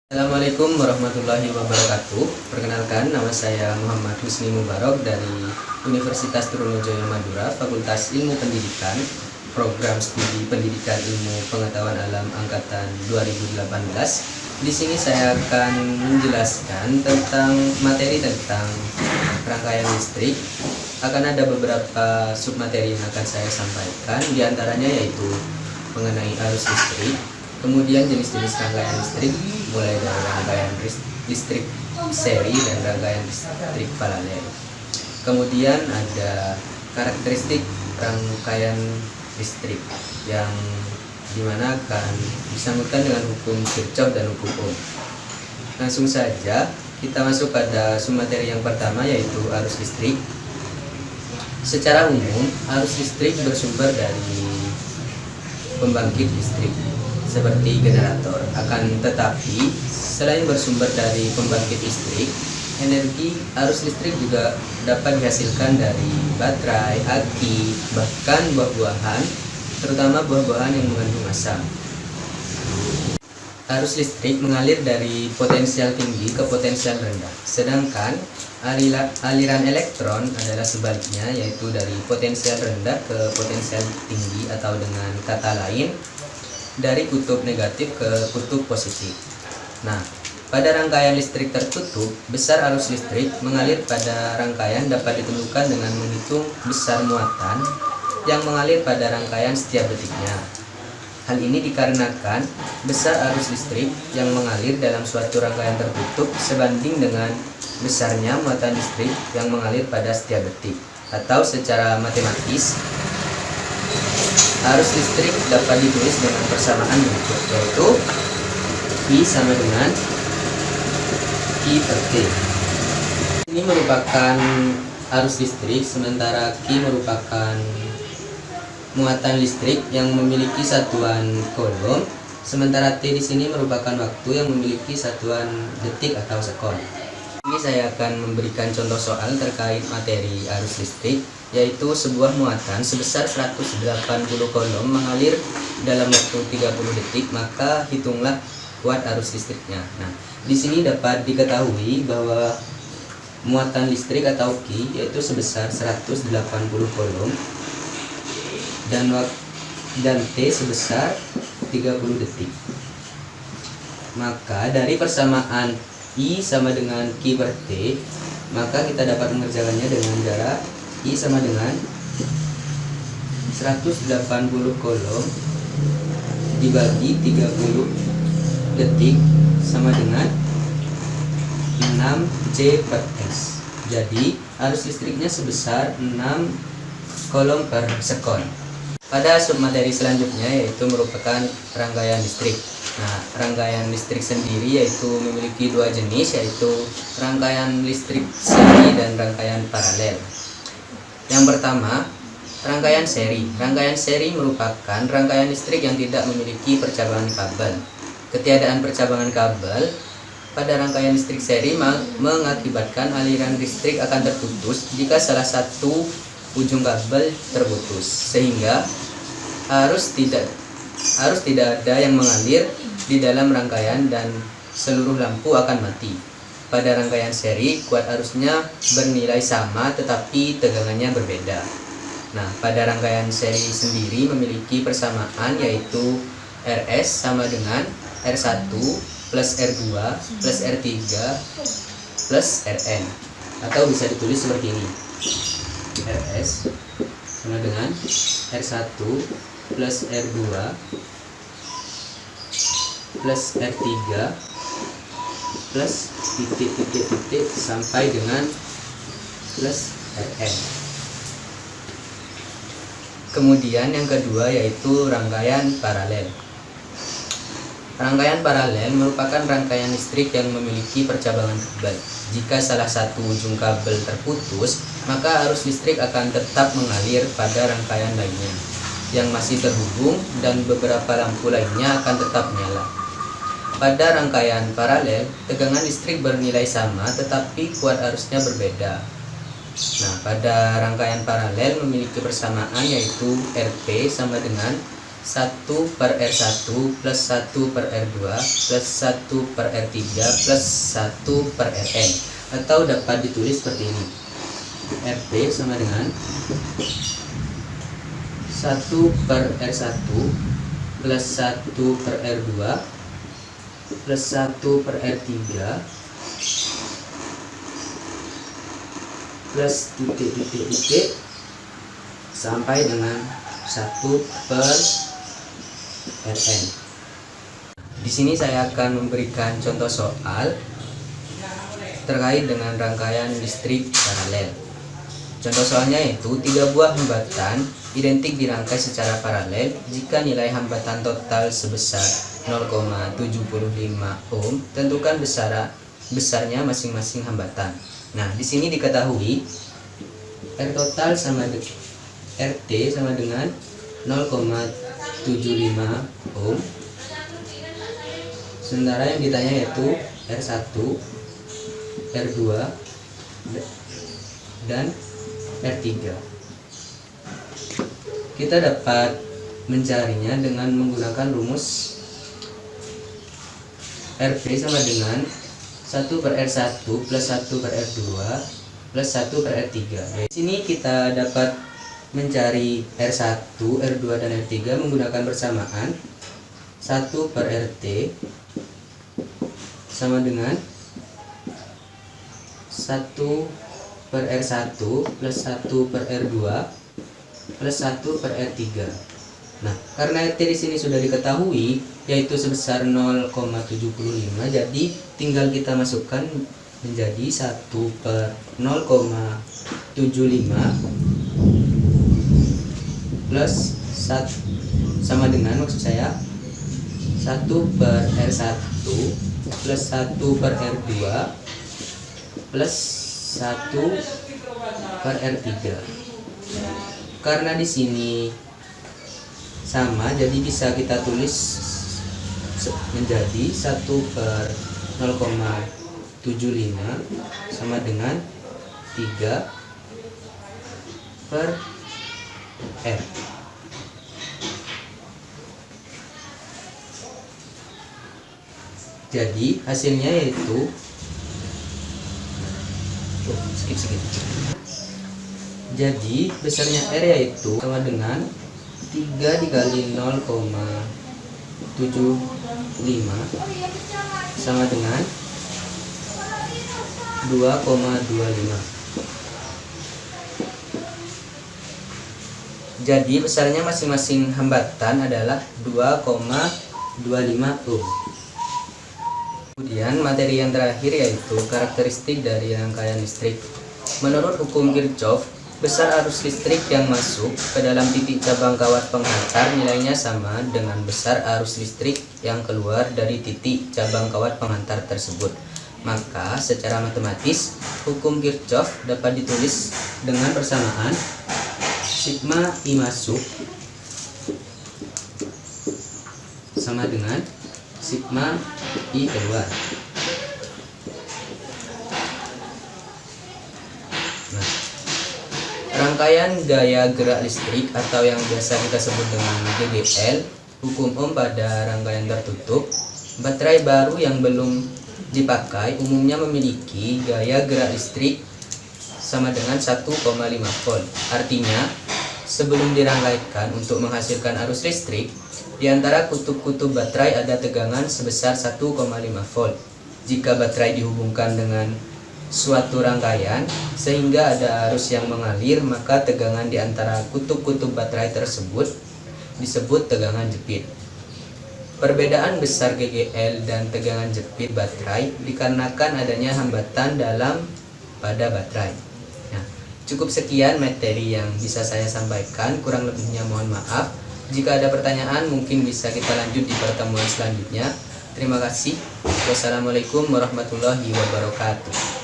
Assalamualaikum warahmatullahi wabarakatuh. Perkenalkan, nama saya Muhammad Husni Mubarok dari Universitas Trunojoyo Madura, Fakultas Ilmu Pendidikan, Program Studi Pendidikan Ilmu Pengetahuan Alam Angkatan 2018. Di sini saya akan menjelaskan tentang materi tentang rangkaian listrik. Akan ada beberapa submateri yang akan saya sampaikan, diantaranya yaitu mengenai arus listrik, kemudian jenis-jenis rangkaian listrik, mulai dari rangkaian listrik seri dan rangkaian listrik paralel. Kemudian ada karakteristik rangkaian listrik yang dimana akan disangkutkan dengan hukum Kirchhoff dan hukum Ohm. Langsung saja kita masuk pada submateri yang pertama, yaitu arus listrik. Secara umum, arus listrik bersumber dari pembangkit listrik seperti generator. Akan tetapi, selain bersumber dari pembangkit listrik, energi arus listrik juga dapat dihasilkan dari baterai, aki, bahkan buah-buahan, terutama buah-buahan yang mengandung asam. Arus listrik mengalir dari potensial tinggi ke potensial rendah, sedangkan aliran elektron adalah sebaliknya, yaitu dari potensial rendah ke potensial tinggi, atau dengan kata lain, dari kutub negatif ke kutub positif. Nah, pada rangkaian listrik tertutup, besar arus listrik mengalir pada rangkaian dapat ditentukan dengan menghitung besar muatan yang mengalir pada rangkaian setiap detiknya. Hal ini dikarenakan besar arus listrik yang mengalir dalam suatu rangkaian tertutup sebanding dengan besarnya muatan listrik yang mengalir pada setiap detik. Atau secara matematis, arus listrik dapat ditulis dengan persamaan berikut, yaitu I sama dengan I per T. Ini merupakan arus listrik, sementara Q merupakan muatan listrik yang memiliki satuan coulomb, sementara T di sini merupakan waktu yang memiliki satuan detik atau sekon. Ini saya akan memberikan contoh soal terkait materi arus listrik, yaitu sebuah muatan sebesar 180 coulomb mengalir dalam waktu 30 detik, maka hitunglah kuat arus listriknya. Nah, di sini dapat diketahui bahwa muatan listrik atau Q yaitu sebesar 180 coulomb dan T sebesar 30 detik. Maka dari persamaan I sama dengan Q per T, maka kita dapat mengerjakannya dengan cara I sama dengan 180 coulomb dibagi 30 detik sama dengan 6J per S. Jadi arus listriknya sebesar 6 coulomb per sekon. Pada submateri selanjutnya, yaitu merupakan rangkaian listrik. Nah, rangkaian listrik sendiri yaitu memiliki dua jenis, yaitu rangkaian listrik seri dan rangkaian paralel. Yang pertama, rangkaian seri. Rangkaian seri merupakan rangkaian listrik yang tidak memiliki percabangan kabel. Ketiadaan percabangan kabel pada rangkaian listrik seri mengakibatkan aliran listrik akan terputus jika salah satu ujung kabel terputus, sehingga harus tidak ada yang mengalir di dalam rangkaian dan seluruh lampu akan mati. Pada rangkaian seri, kuat arusnya bernilai sama tetapi tegangannya berbeda. Nah, pada rangkaian seri sendiri memiliki persamaan, yaitu RS sama dengan R1 plus R2 plus R3 plus Rn, atau bisa ditulis seperti ini: RS sama dengan R1 plus R2 plus R3 plus titik sampai dengan plus Rn. Kemudian yang kedua yaitu rangkaian paralel. Rangkaian paralel merupakan rangkaian listrik yang memiliki percabangan kabel. Jika salah satu ujung kabel terputus, maka arus listrik akan tetap mengalir pada rangkaian lainnya yang masih terhubung, dan beberapa lampu lainnya akan tetap menyala. Pada rangkaian paralel, tegangan listrik bernilai sama tetapi kuat arusnya berbeda. Nah, pada rangkaian paralel memiliki persamaan, yaitu RP sama dengan 1 per R1 plus 1 per R2 plus 1 per R3 plus 1 per Rn, atau dapat ditulis seperti ini. Rp sama dengan 1 per R1 plus 1 per R2 plus 1 per R3 plus titik sampai dengan 1 per Rn. Di sini saya akan memberikan contoh soal terkait dengan rangkaian listrik paralel. Contoh soalnya yaitu 3 buah hambatan identik dirangkai secara paralel jika nilai hambatan total sebesar 0,75 ohm. Tentukan besarnya masing-masing hambatan. Nah, di sini diketahui R total RT sama dengan 0,75 ohm. Sementara yang ditanya yaitu R1, R2, dan R3. Kita dapat mencarinya dengan menggunakan rumus Rp sama dengan 1 per R1 plus 1 per R2 plus 1 per R3. Di sini kita dapat mencari R1, R2, dan R3 menggunakan bersamaan 1 per RT sama dengan 1 per R1 plus 1 per R2 plus 1 per R3. Nah, karena RT di sini sudah diketahui yaitu sebesar 0,75, jadi tinggal kita masukkan menjadi 1 per 0,75 plus 1 sama dengan, maksud saya 1 per R1 plus 1 per R2 plus 1 per R3. Karena di sini sama, jadi bisa kita tulis menjadi 1 per 0,75 sama dengan 3 per R. Jadi hasilnya yaitu jadi besarnya R yaitu sama dengan 3 dikali 0,75 sama dengan 2,25. Jadi besarnya masing-masing hambatan adalah 2,25 ohm. Kemudian materi yang terakhir yaitu karakteristik dari rangkaian listrik. Menurut hukum Kirchhoff, besar arus listrik yang masuk ke dalam titik cabang kawat penghantar nilainya sama dengan besar arus listrik yang keluar dari titik cabang kawat penghantar tersebut. Maka secara matematis hukum Kirchhoff dapat ditulis dengan persamaan sigma I masuk sama dengan sigma I keluar. Nah, rangkaian gaya gerak listrik atau yang biasa kita sebut dengan GGL, hukum Ohm pada rangkaian tertutup. Baterai baru yang belum dipakai umumnya memiliki gaya gerak listrik sama dengan 1,5 volt. Artinya, sebelum dirangkaikan untuk menghasilkan arus listrik, di antara kutub-kutub baterai ada tegangan sebesar 1,5 volt. Jika baterai dihubungkan dengan suatu rangkaian sehingga ada arus yang mengalir, maka tegangan di antara kutub-kutub baterai tersebut disebut tegangan jepit. Perbedaan besar GGL dan tegangan jepit baterai dikarenakan adanya hambatan dalam pada baterai. Nah, cukup sekian materi yang bisa saya sampaikan, kurang lebihnya mohon maaf. Jika ada pertanyaan mungkin bisa kita lanjut di pertemuan selanjutnya. Terima kasih. Wassalamualaikum warahmatullahi wabarakatuh.